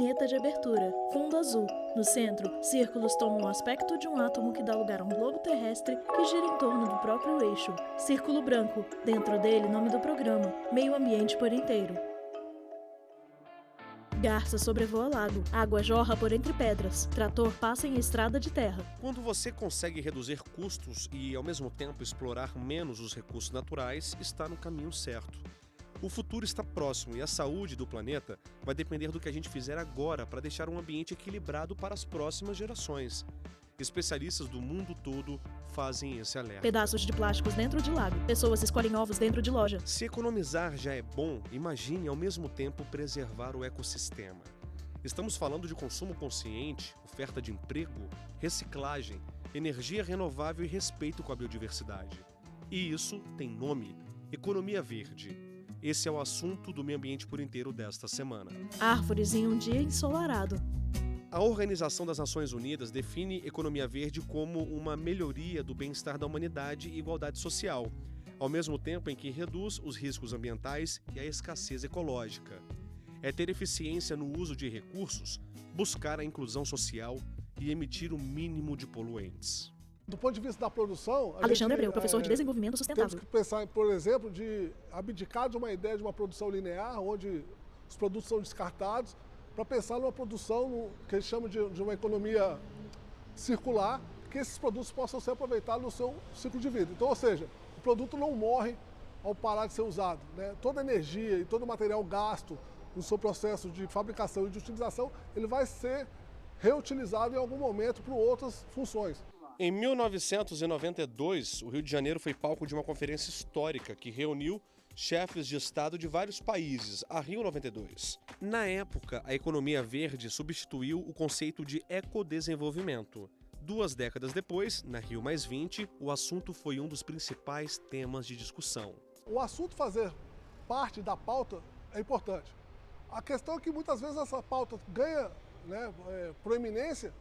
Vinheta de abertura. Fundo azul. No centro, círculos tomam o aspecto de um átomo que dá lugar a um globo terrestre que gira em torno do próprio eixo. Círculo branco. Dentro dele, nome do programa. Meio ambiente por inteiro. Garça sobrevoa lago. Água jorra por entre pedras. Trator passa em estrada de terra. Quando você consegue reduzir custos e, ao mesmo tempo, explorar menos os recursos naturais, está no caminho certo. O futuro está próximo e a saúde do planeta vai depender do que a gente fizer agora para deixar um ambiente equilibrado para as próximas gerações. Especialistas do mundo todo fazem esse alerta. Pedaços de plásticos dentro de lago. Pessoas escolhem ovos dentro de loja. Se economizar já é bom, imagine ao mesmo tempo preservar o ecossistema. Estamos falando de consumo consciente, oferta de emprego, reciclagem, energia renovável e respeito com a biodiversidade. E isso tem nome: economia verde. Esse é o assunto do Meio Ambiente por Inteiro desta semana. Árvores em um dia ensolarado. A Organização das Nações Unidas define economia verde como uma melhoria do bem-estar da humanidade e igualdade social, ao mesmo tempo em que reduz os riscos ambientais e a escassez ecológica. É ter eficiência no uso de recursos, buscar a inclusão social e emitir o mínimo de poluentes. Do ponto de vista da produção... Alexandre Abreu, professor de Desenvolvimento Sustentável. Temos que pensar, por exemplo, de abdicar de uma ideia de uma produção linear, onde os produtos são descartados, para pensar numa produção que eles chamam de uma economia circular, que esses produtos possam ser aproveitados no seu ciclo de vida. Então, ou seja, o produto não morre ao parar de ser usado, né? Toda a energia e todo o material gasto no seu processo de fabricação e de utilização, ele vai ser reutilizado em algum momento para outras funções. Em 1992, o Rio de Janeiro foi palco de uma conferência histórica que reuniu chefes de Estado de vários países, a Rio 92. Na época, a economia verde substituiu o conceito de ecodesenvolvimento. 2 décadas depois, na Rio +20, o assunto foi um dos principais temas de discussão. O assunto fazer parte da pauta é importante. A questão é que muitas vezes essa pauta ganha, proeminência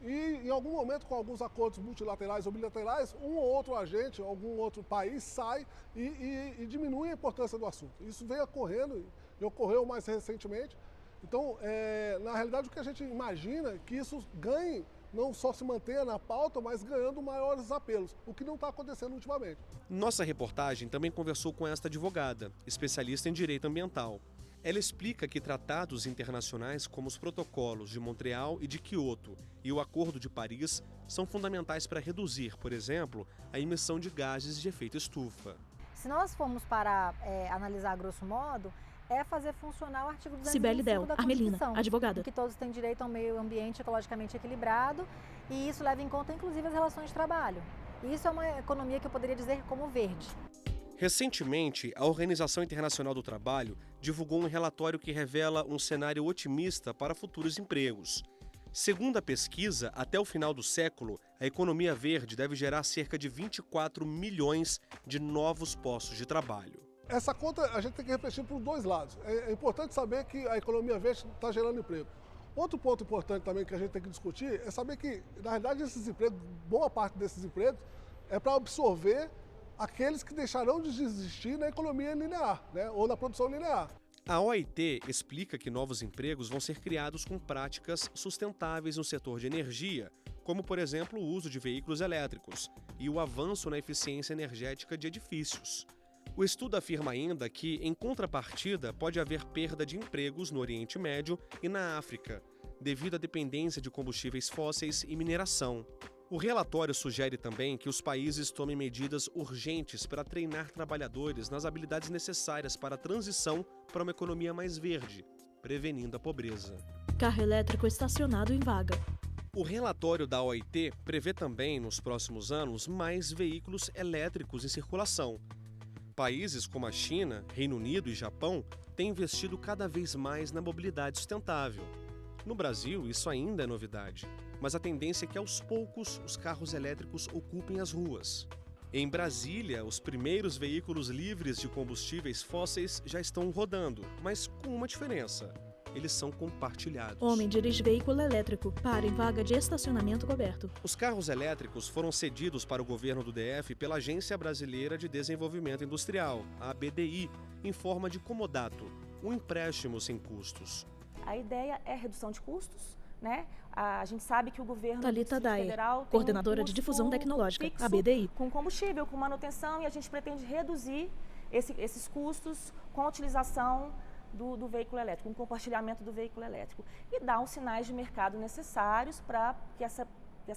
e em algum momento, com alguns acordos multilaterais ou bilaterais, um ou outro agente, algum outro país sai e diminui a importância do assunto. Isso vem ocorrendo e ocorreu mais recentemente. Então, na realidade, o que a gente imagina é que isso ganhe, não só se mantenha na pauta, mas ganhando maiores apelos, o que não está acontecendo ultimamente. Nossa reportagem também conversou com esta advogada, especialista em direito ambiental. Ela explica que tratados internacionais como os protocolos de Montreal e de Kyoto e o Acordo de Paris são fundamentais para reduzir, por exemplo, a emissão de gases de efeito estufa. Se nós formos para analisar grosso modo, é fazer funcionar o artigo 225 Cibele Del, da Armelina, Constituição, advogada. que todos têm direito a um meio ambiente ecologicamente equilibrado, e isso leva em conta inclusive as relações de trabalho. E isso é uma economia que eu poderia dizer como verde. Recentemente, a Organização Internacional do Trabalho divulgou um relatório que revela um cenário otimista para futuros empregos. Segundo a pesquisa, até o final do século, a economia verde deve gerar cerca de 24 milhões de novos postos de trabalho. Essa conta a gente tem que refletir por 2 lados. É importante saber que a economia verde está gerando emprego. Outro ponto importante também que a gente tem que discutir é saber que, na realidade, esses empregos, boa parte desses empregos, é para absorver aqueles que deixarão de existir na economia linear, ou na produção linear. A OIT explica que novos empregos vão ser criados com práticas sustentáveis no setor de energia, como, por exemplo, o uso de veículos elétricos e o avanço na eficiência energética de edifícios. O estudo afirma ainda que, em contrapartida, pode haver perda de empregos no Oriente Médio e na África, devido à dependência de combustíveis fósseis e mineração. O relatório sugere também que os países tomem medidas urgentes para treinar trabalhadores nas habilidades necessárias para a transição para uma economia mais verde, prevenindo a pobreza. Carro elétrico estacionado em vaga. O relatório da OIT prevê também, nos próximos anos, mais veículos elétricos em circulação. Países como a China, Reino Unido e Japão têm investido cada vez mais na mobilidade sustentável. No Brasil, isso ainda é novidade, mas a tendência é que aos poucos os carros elétricos ocupem as ruas. Em Brasília, os primeiros veículos livres de combustíveis fósseis já estão rodando, mas com uma diferença: eles são compartilhados. Homem dirige veículo elétrico, para em vaga de estacionamento coberto. Os carros elétricos foram cedidos para o governo do DF pela Agência Brasileira de Desenvolvimento Industrial, a ABDI, em forma de comodato, um empréstimo sem custos. A ideia é redução de custos, né? A gente sabe que o governo Thalita do Distrito Dayer, Federal tem coordenadora de custo difusão tecnológica, fixo ABDI. com combustível, com manutenção, e a gente pretende reduzir esses custos com a utilização do veículo elétrico, com o compartilhamento do veículo elétrico. E dar os sinais de mercado necessários para que essa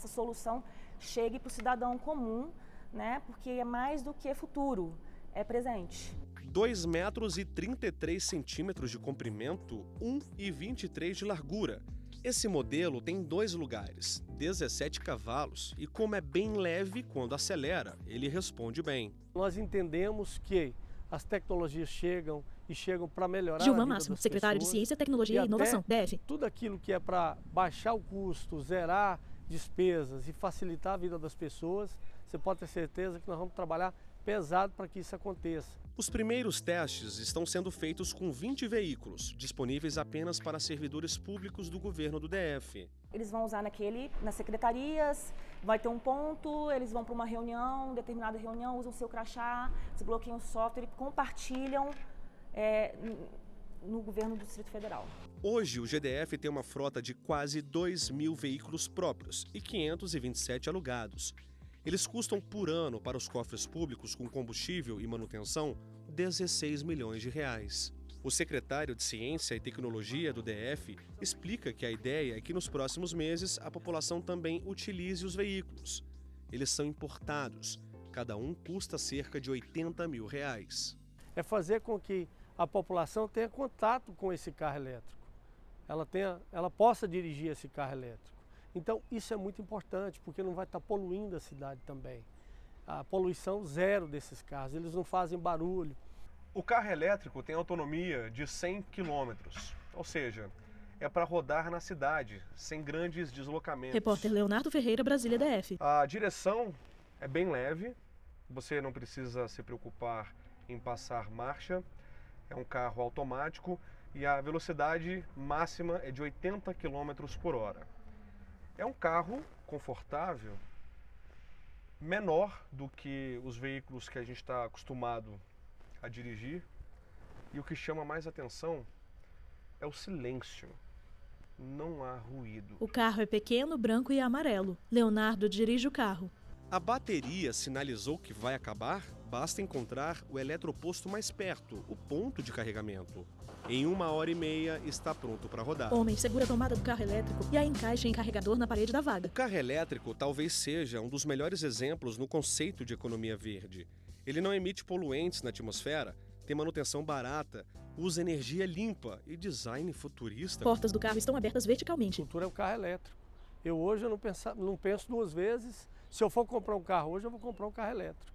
solução chegue para o cidadão comum, né? Porque é mais do que futuro, é presente. 2 metros e 33 centímetros de comprimento, 1,23 de largura. Esse modelo tem 2 lugares, 17 cavalos, e como é bem leve quando acelera, ele responde bem. Nós entendemos que as tecnologias chegam para melhorar Gilvan a vida Máximo, das secretário de pessoas, Ciência, Tecnologia e Inovação, DF. Tudo aquilo que é para baixar o custo, zerar despesas e facilitar a vida das pessoas, você pode ter certeza que nós vamos trabalhar pesado para que isso aconteça. Os primeiros testes estão sendo feitos com 20 veículos, disponíveis apenas para servidores públicos do governo do DF. Eles vão usar nas secretarias, vai ter um ponto, eles vão para uma reunião, determinada reunião, usam seu crachá, desbloqueiam o software e compartilham no governo do Distrito Federal. Hoje, o GDF tem uma frota de quase 2.000 veículos próprios e 527 alugados. Eles custam por ano para os cofres públicos com combustível e manutenção 16 milhões de reais. O secretário de Ciência e Tecnologia do DF explica que a ideia é que nos próximos meses a população também utilize os veículos. Eles são importados. Cada um custa cerca de 80 mil reais. É fazer com que a população tenha contato com esse carro elétrico. Ela possa dirigir esse carro elétrico. Então, isso é muito importante, porque não vai estar poluindo a cidade também. A poluição zero desses carros, eles não fazem barulho. O carro elétrico tem autonomia de 100 km, ou seja, é para rodar na cidade, sem grandes deslocamentos. Repórter Leonardo Ferreira, Brasília, DF. A direção é bem leve, você não precisa se preocupar em passar marcha, é um carro automático e a velocidade máxima é de 80 km por hora. É um carro confortável, menor do que os veículos que a gente está acostumado a dirigir. E o que chama mais atenção é o silêncio. Não há ruído. O carro é pequeno, branco e amarelo. Leonardo dirige o carro. A bateria sinalizou que vai acabar? Basta encontrar o eletroposto mais perto, o ponto de carregamento. Em 1h30 está pronto para rodar. Homem segura a tomada do carro elétrico e a encaixa em carregador na parede da vaga. O carro elétrico talvez seja um dos melhores exemplos no conceito de economia verde. Ele não emite poluentes na atmosfera, tem manutenção barata, usa energia limpa e design futurista. Portas do carro estão abertas verticalmente. O futuro é o carro elétrico. Hoje eu não penso 2 vezes. Se eu for comprar um carro hoje, eu vou comprar um carro elétrico.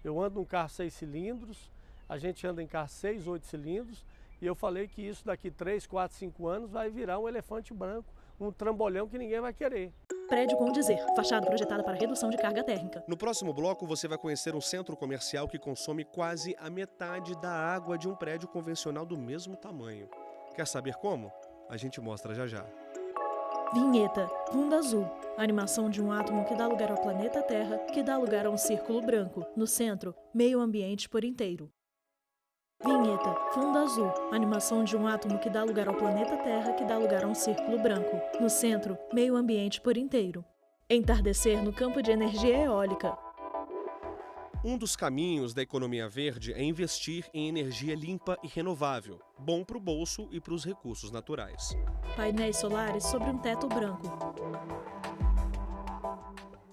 Eu ando num carro 6 cilindros, a gente anda em carro 6, 8 cilindros, e eu falei que isso daqui 3, 4, 5 anos vai virar um elefante branco, um trambolhão que ninguém vai querer. Prédio com dizer, fachada projetada para redução de carga térmica. No próximo bloco você vai conhecer um centro comercial que consome quase a metade da água de um prédio convencional do mesmo tamanho. Quer saber como? A gente mostra já já. Vinheta, fundo azul. A animação de um átomo que dá lugar ao planeta Terra, que dá lugar a um círculo branco. No centro, meio ambiente por inteiro. Vinheta, fundo azul. A animação de um átomo que dá lugar ao planeta Terra, que dá lugar a um círculo branco. No centro, meio ambiente por inteiro. Entardecer no campo de energia eólica. Um dos caminhos da economia verde é investir em energia limpa e renovável, bom para o bolso e para os recursos naturais. Painéis solares sobre um teto branco.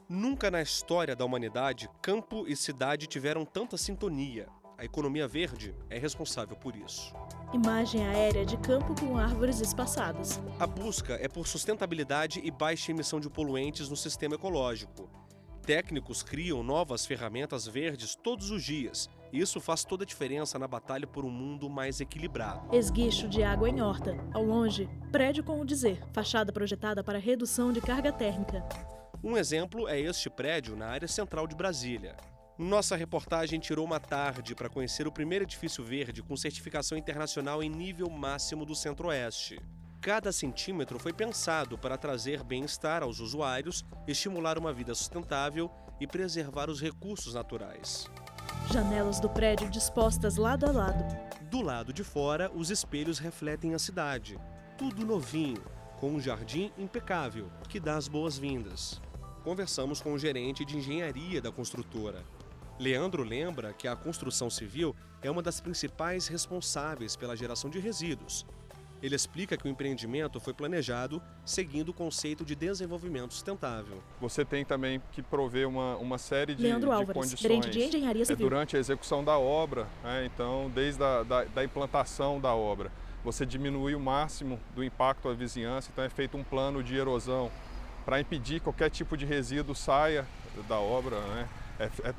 Nunca na história da humanidade, campo e cidade tiveram tanta sintonia. A economia verde é responsável por isso. Imagem aérea de campo com árvores espaçadas. A busca é por sustentabilidade e baixa emissão de poluentes no sistema ecológico. Técnicos criam novas ferramentas verdes todos os dias. Isso faz toda a diferença na batalha por um mundo mais equilibrado. Esguicho de água em horta. Ao longe, prédio com o dizer, fachada projetada para redução de carga térmica. Um exemplo é este prédio na área central de Brasília. Nossa reportagem tirou uma tarde para conhecer o primeiro edifício verde com certificação internacional em nível máximo do Centro-Oeste. Cada centímetro foi pensado para trazer bem-estar aos usuários, estimular uma vida sustentável e preservar os recursos naturais. Janelas do prédio dispostas lado a lado. Do lado de fora, os espelhos refletem a cidade. tudo novinho, com um jardim impecável, que dá as boas-vindas. Conversamos com o gerente de engenharia da construtora. Leandro lembra que a construção civil é uma das principais responsáveis pela geração de resíduos. Ele explica que o empreendimento foi planejado seguindo o conceito de desenvolvimento sustentável. Você tem também que prover uma série de condições gerente de engenharia civil. Durante a execução da obra, então desde a implantação da obra. Você diminui o máximo do impacto à vizinhança, então é feito um plano de erosão para impedir que qualquer tipo de resíduo saia da obra, né?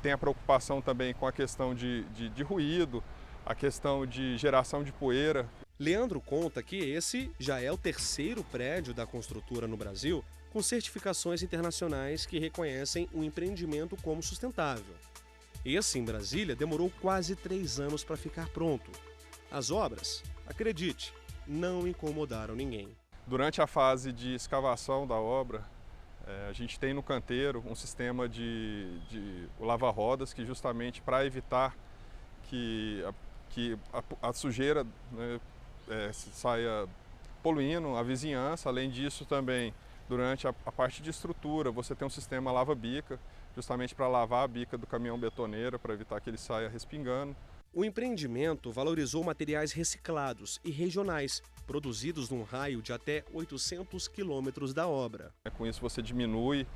Tem a preocupação também com a questão de ruído, a questão de geração de poeira. Leandro conta que esse já é o terceiro prédio da construtora no Brasil com certificações internacionais que reconhecem o empreendimento como sustentável. Esse, em Brasília, demorou quase 3 anos para ficar pronto. As obras, acredite, não incomodaram ninguém. Durante a fase de escavação da obra, a gente tem no canteiro um sistema de lava-rodas que justamente para evitar que a sujeira, né, saia poluindo a vizinhança. Além disso também, durante a parte de estrutura, você tem um sistema lava-bica, justamente para lavar a bica do caminhão betoneiro, para evitar que ele saia respingando. O empreendimento valorizou materiais reciclados e regionais, produzidos num raio de até 800 quilômetros da obra. Com isso você diminui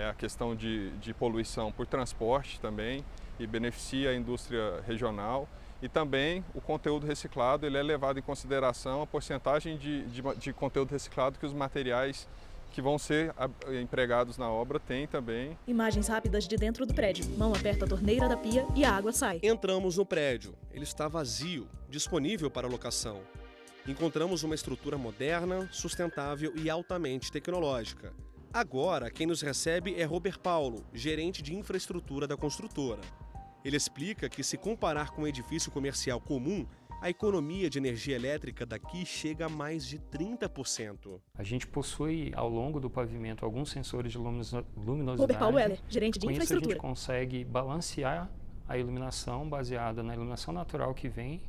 a questão de poluição por transporte também e beneficia a indústria regional. E também o conteúdo reciclado ele é levado em consideração a porcentagem de conteúdo reciclado que os materiais que vão ser empregados na obra têm também. Imagens rápidas de dentro do prédio. Mão aperta a torneira da pia e a água sai. Entramos no prédio. Ele está vazio, disponível para locação. Encontramos uma estrutura moderna, sustentável e altamente tecnológica. Agora, quem nos recebe é Robert Paulo, gerente de infraestrutura da construtora. Ele explica que, se comparar com um edifício comercial comum, a economia de energia elétrica daqui chega a mais de 30%. A gente possui, ao longo do pavimento, alguns sensores de luminosidade. Robert Paulo Heller, gerente de com infraestrutura. Isso a gente consegue balancear a iluminação baseada na iluminação natural que vem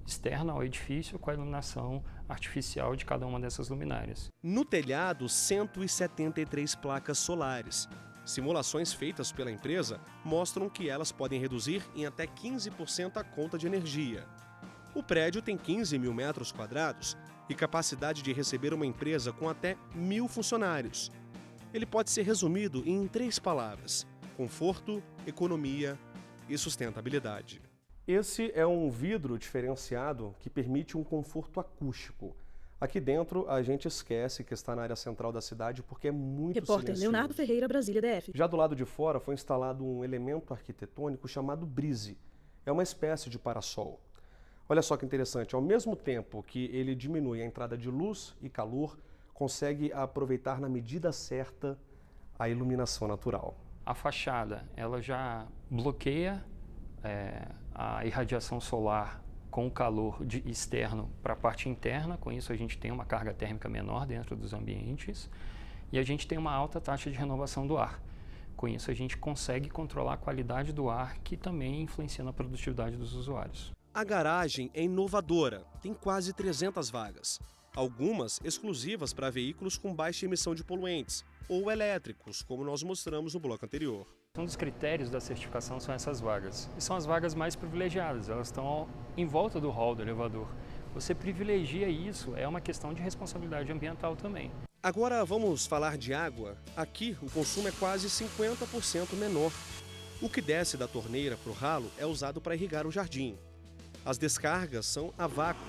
externa ao edifício com a iluminação artificial de cada uma dessas luminárias. No telhado, 173 placas solares. Simulações feitas pela empresa mostram que elas podem reduzir em até 15% a conta de energia. O prédio tem 15 mil metros quadrados e capacidade de receber uma empresa com até 1.000 funcionários. Ele pode ser resumido em 3 palavras: conforto, economia e sustentabilidade. Esse é um vidro diferenciado que permite um conforto acústico. Aqui dentro, a gente esquece que está na área central da cidade porque é muito Repórter silencioso. Leonardo Ferreira, Brasília DF. Já do lado de fora foi instalado um elemento arquitetônico chamado brise. É uma espécie de parasol. Olha só que interessante, ao mesmo tempo que ele diminui a entrada de luz e calor, consegue aproveitar na medida certa a iluminação natural. A fachada, ela já bloqueia a irradiação solar com o calor externo para a parte interna. Com isso a gente tem uma carga térmica menor dentro dos ambientes e a gente tem uma alta taxa de renovação do ar. Com isso a gente consegue controlar a qualidade do ar, que também influencia na produtividade dos usuários. A garagem é inovadora, tem quase 300 vagas, algumas exclusivas para veículos com baixa emissão de poluentes ou elétricos, como nós mostramos no bloco anterior. Um dos critérios da certificação são essas vagas, e são as vagas mais privilegiadas, elas estão em volta do hall do elevador. Você privilegia isso, é uma questão de responsabilidade ambiental também. Agora vamos falar de água. Aqui o consumo é quase 50% menor. O que desce da torneira para o ralo é usado para irrigar o jardim. As descargas são a vácuo,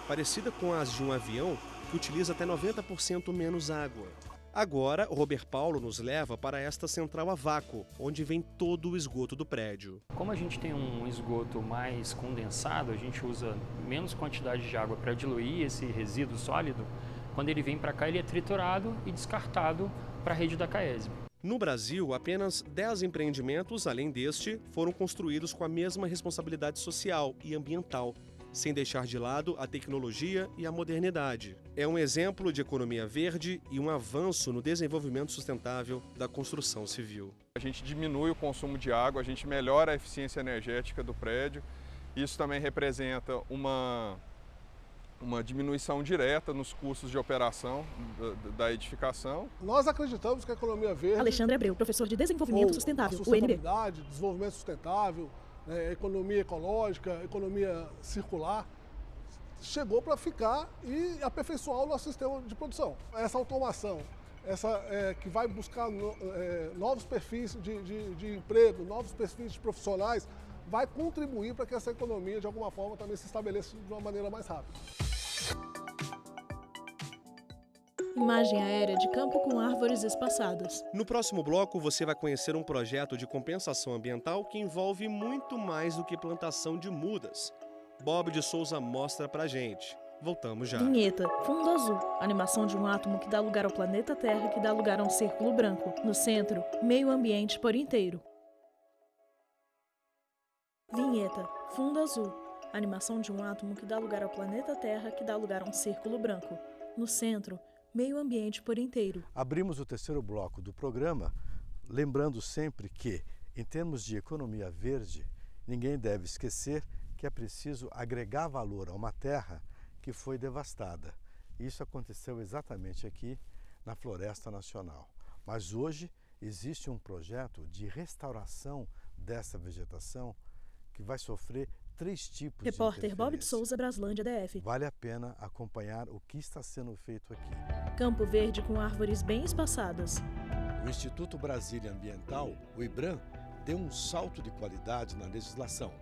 parecida com as de um avião que utiliza até 90% menos água. Agora, o Robert Paulo nos leva para esta central a vácuo, onde vem todo o esgoto do prédio. Como a gente tem um esgoto mais condensado, a gente usa menos quantidade de água para diluir esse resíduo sólido. Quando ele vem para cá, ele é triturado e descartado para a rede da Caesb. No Brasil, apenas 10 empreendimentos, além deste, foram construídos com a mesma responsabilidade social e ambiental, sem deixar de lado a tecnologia e a modernidade. É um exemplo de economia verde e um avanço no desenvolvimento sustentável da construção civil. A gente diminui o consumo de água, a gente melhora a eficiência energética do prédio. Isso também representa uma uma diminuição direta nos custos de operação da edificação. Nós acreditamos que a economia verde... Alexandre Abreu, professor de Desenvolvimento Sustentável, a UNB. sustentabilidade, desenvolvimento sustentável, economia ecológica, economia circular, chegou para ficar e aperfeiçoar o nosso sistema de produção. Essa automação, que vai buscar novos perfis de emprego, novos perfis de profissionais, vai contribuir para que essa economia, de alguma forma, também se estabeleça de uma maneira mais rápida. Imagem aérea de campo com árvores espaçadas. No próximo bloco, você vai conhecer um projeto de compensação ambiental que envolve muito mais do que plantação de mudas. Bob de Souza mostra pra gente. Voltamos já. Vinheta, fundo azul. Animação de um átomo que dá lugar ao planeta Terra, que dá lugar a um círculo branco. No centro, meio ambiente por inteiro. Vinheta, fundo azul. Animação de um átomo que dá lugar ao planeta Terra, que dá lugar a um círculo branco. No centro, meio ambiente por inteiro. Abrimos o terceiro bloco do programa, lembrando sempre que, em termos de economia verde, ninguém deve esquecer que é preciso agregar valor a uma terra que foi devastada. Isso aconteceu exatamente aqui na Floresta Nacional. Mas hoje existe um projeto de restauração dessa vegetação que vai sofrer 3 tipos de Repórter Bob de interferência. Souza, Braslândia, DF. Vale a pena acompanhar o que está sendo feito aqui. Campo verde com árvores bem espaçadas. O Instituto Brasília Ambiental, o IBRAM, deu um salto de qualidade na legislação.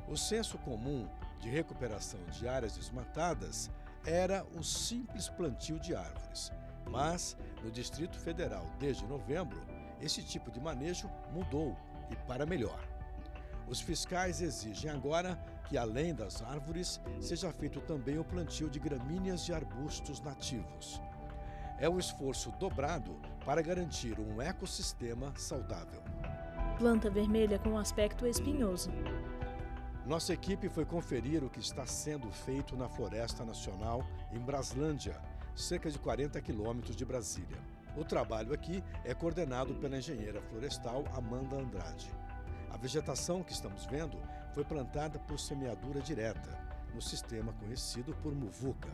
O senso comum de recuperação de áreas desmatadas era o simples plantio de árvores. Mas, no Distrito Federal, desde novembro, esse tipo de manejo mudou e para melhor. Os fiscais exigem agora que, além das árvores, seja feito também o plantio de gramíneas e arbustos nativos. É um esforço dobrado para garantir um ecossistema saudável. Planta vermelha com aspecto espinhoso. Nossa equipe foi conferir o que está sendo feito na Floresta Nacional, em Braslândia, cerca de 40 quilômetros de Brasília. O trabalho aqui é coordenado pela engenheira florestal Amanda Andrade. A vegetação que estamos vendo foi plantada por semeadura direta, no sistema conhecido por muvuca.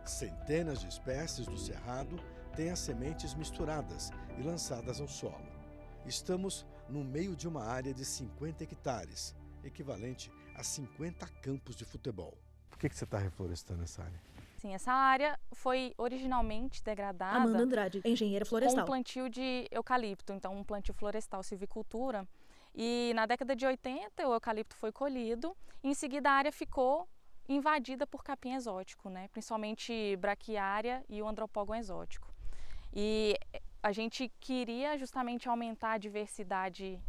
Centenas de espécies do cerrado têm as sementes misturadas e lançadas ao solo. Estamos no meio de uma área de 50 hectares, equivalente a 50 campos de futebol. Por que você está reflorestando essa área? Sim, essa área foi originalmente degradada Amanda Andrade, engenheira florestal. com um plantio de eucalipto, então um plantio florestal, silvicultura. E na década de 80 o eucalipto foi colhido e em seguida a área ficou invadida por capim exótico, né? Principalmente braquiária e o andropógon exótico. E a gente queria justamente aumentar a diversidade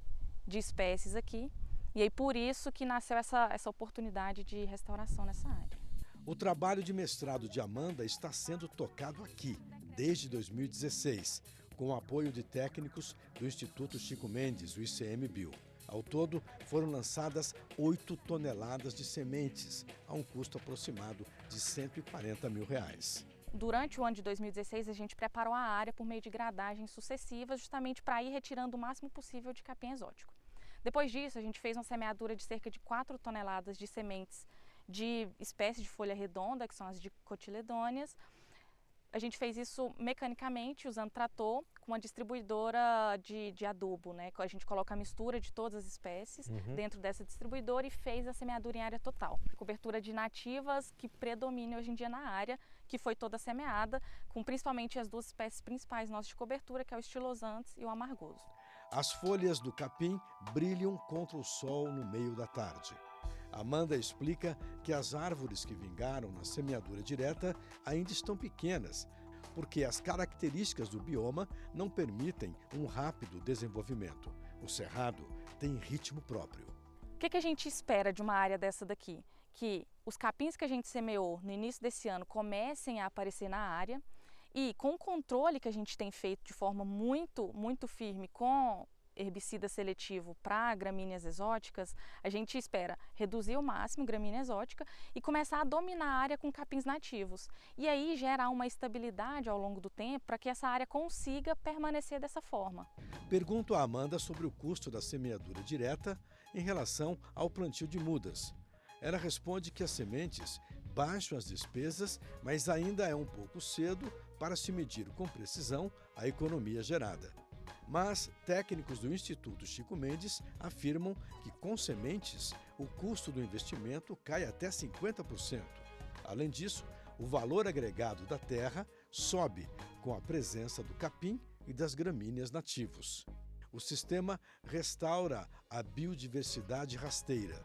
de espécies aqui e aí por isso que nasceu essa oportunidade de restauração nessa área. O trabalho de mestrado de Amanda está sendo tocado aqui, desde 2016, com o apoio de técnicos do Instituto Chico Mendes, o ICMBio. Ao todo, foram lançadas 8 toneladas de sementes, a um custo aproximado de R$140 mil. Durante o ano de 2016, a gente preparou a área por meio de gradagens sucessivas, justamente para ir retirando o máximo possível de capim exótico. Depois disso, a gente fez uma semeadura de cerca de 4 toneladas de sementes de espécies de folha redonda, que são as dicotiledôneas. A gente fez isso mecanicamente, usando trator, com uma distribuidora de adubo, né? A gente coloca a mistura de todas as espécies dentro dessa distribuidora e fez a semeadura em área total. Cobertura de nativas que predomina hoje em dia na área, que foi toda semeada, com principalmente as 2 espécies principais nossas de cobertura, que é o estilosantes e o amargoso. As folhas do capim brilham contra o sol no meio da tarde. Amanda explica que as árvores que vingaram na semeadura direta ainda estão pequenas, porque as características do bioma não permitem um rápido desenvolvimento. O cerrado tem ritmo próprio. O que a gente espera de uma área dessa daqui? Que os capins que a gente semeou no início desse ano comecem a aparecer na área e com o controle que a gente tem feito de forma muito firme com herbicida seletivo para gramíneas exóticas, a gente espera reduzir ao máximo gramínea exótica e começar a dominar a área com capins nativos. E aí gerar uma estabilidade ao longo do tempo para que essa área consiga permanecer dessa forma. Pergunto a Amanda sobre o custo da semeadura direta em relação ao plantio de mudas. Ela responde que as sementes baixam as despesas, mas ainda é um pouco cedo para se medir com precisão a economia gerada. Mas técnicos do Instituto Chico Mendes afirmam que com sementes o custo do investimento cai até 50%. Além disso, o valor agregado da terra sobe com a presença do capim e das gramíneas nativos. O sistema restaura a biodiversidade rasteira.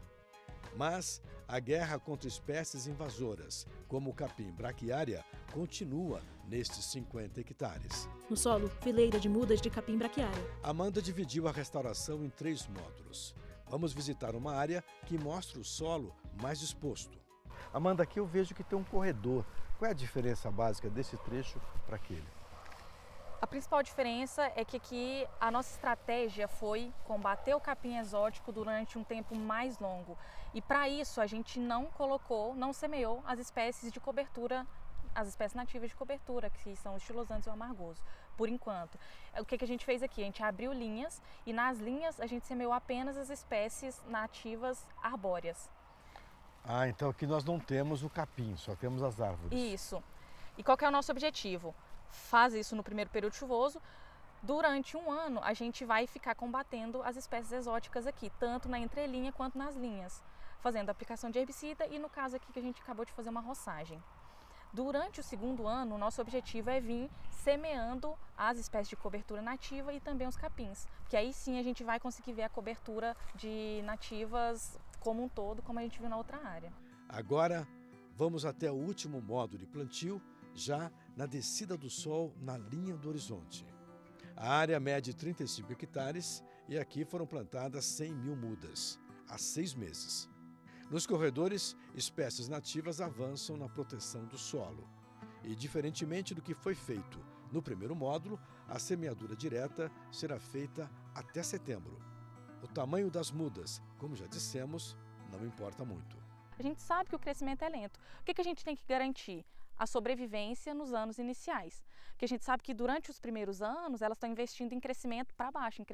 Mas a guerra contra espécies invasoras, como o capim braquiária, continua nestes 50 hectares. No solo, fileira de mudas de capim braquiária. Amanda dividiu a restauração em 3 módulos. Vamos visitar uma área que mostra o solo mais exposto. Amanda, aqui eu vejo que tem um corredor. Qual é a diferença básica desse trecho para aquele? A principal diferença é que aqui a nossa estratégia foi combater o capim exótico durante um tempo mais longo. E para isso a gente não semeou as espécies de cobertura, as espécies nativas de cobertura, que são o estilosantes e o amargoso, por enquanto. O que a gente fez aqui? A gente abriu linhas e nas linhas a gente semeou apenas as espécies nativas arbóreas. Ah, então aqui nós não temos o capim, só temos as árvores. Isso. E qual que é o nosso objetivo? Faz isso no primeiro período chuvoso. Durante um ano, a gente vai ficar combatendo as espécies exóticas aqui, tanto na entrelinha quanto nas linhas, fazendo aplicação de herbicida e no caso aqui que a gente acabou de fazer uma roçagem. Durante o segundo ano, o nosso objetivo é vir semeando as espécies de cobertura nativa e também os capins, que aí sim a gente vai conseguir ver a cobertura de nativas como um todo, como a gente viu na outra área. Agora, vamos até o último modo de plantio, já na descida do sol na linha do horizonte. A área mede 35 hectares e aqui foram plantadas 100 mil mudas, há 6 meses. Nos corredores, espécies nativas avançam na proteção do solo. E, diferentemente do que foi feito no primeiro módulo, a semeadura direta será feita até setembro. O tamanho das mudas, como já dissemos, não importa muito. A gente sabe que o crescimento é lento. O que a gente tem que garantir? A sobrevivência nos anos iniciais. Porque a gente sabe que durante os primeiros anos elas estão investindo em crescimento para baixo, em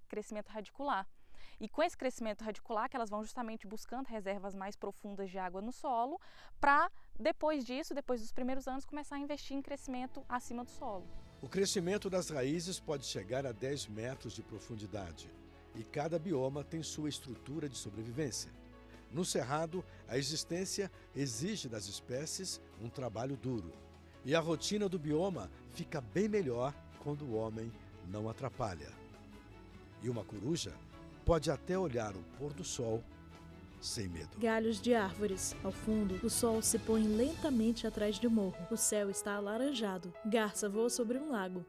crescimento radicular. E com esse crescimento radicular que elas vão justamente buscando reservas mais profundas de água no solo, para depois disso, depois dos primeiros anos, começar a investir em crescimento acima do solo. O crescimento das raízes pode chegar a 10 metros de profundidade e cada bioma tem sua estrutura de sobrevivência. No Cerrado, a existência exige das espécies um trabalho duro. E a rotina do bioma fica bem melhor quando o homem não atrapalha. E uma coruja pode até olhar o pôr do sol sem medo. Galhos de árvores. Ao fundo, o sol se põe lentamente atrás de um morro. O céu está alaranjado. Garça voa sobre um lago.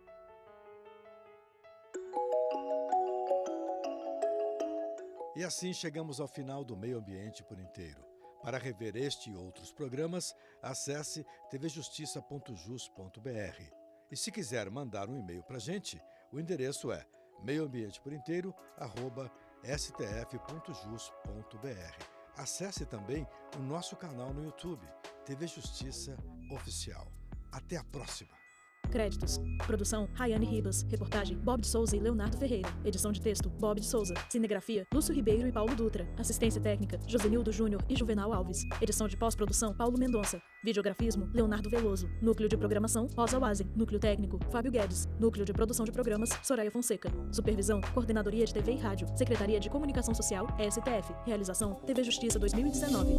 E assim chegamos ao final do Meio Ambiente por Inteiro. Para rever este e outros programas, acesse tvjustiça.jus.br. E se quiser mandar um e-mail para a gente, o endereço é meioambienteporinteiro@stf.jus.br. Acesse também o nosso canal no YouTube, TV Justiça Oficial. Até a próxima! Créditos. Produção, Rayane Ribas. Reportagem, Bob de Souza e Leonardo Ferreira. Edição de texto, Bob de Souza. Cinegrafia, Lúcio Ribeiro e Paulo Dutra. Assistência técnica, Josenildo Júnior e Juvenal Alves. Edição de pós-produção, Paulo Mendonça. Videografismo, Leonardo Veloso. Núcleo de programação, Rosa Wazen. Núcleo técnico, Fábio Guedes. Núcleo de produção de programas, Soraya Fonseca. Supervisão, Coordenadoria de TV e Rádio. Secretaria de Comunicação Social, STF. Realização, TV Justiça 2019.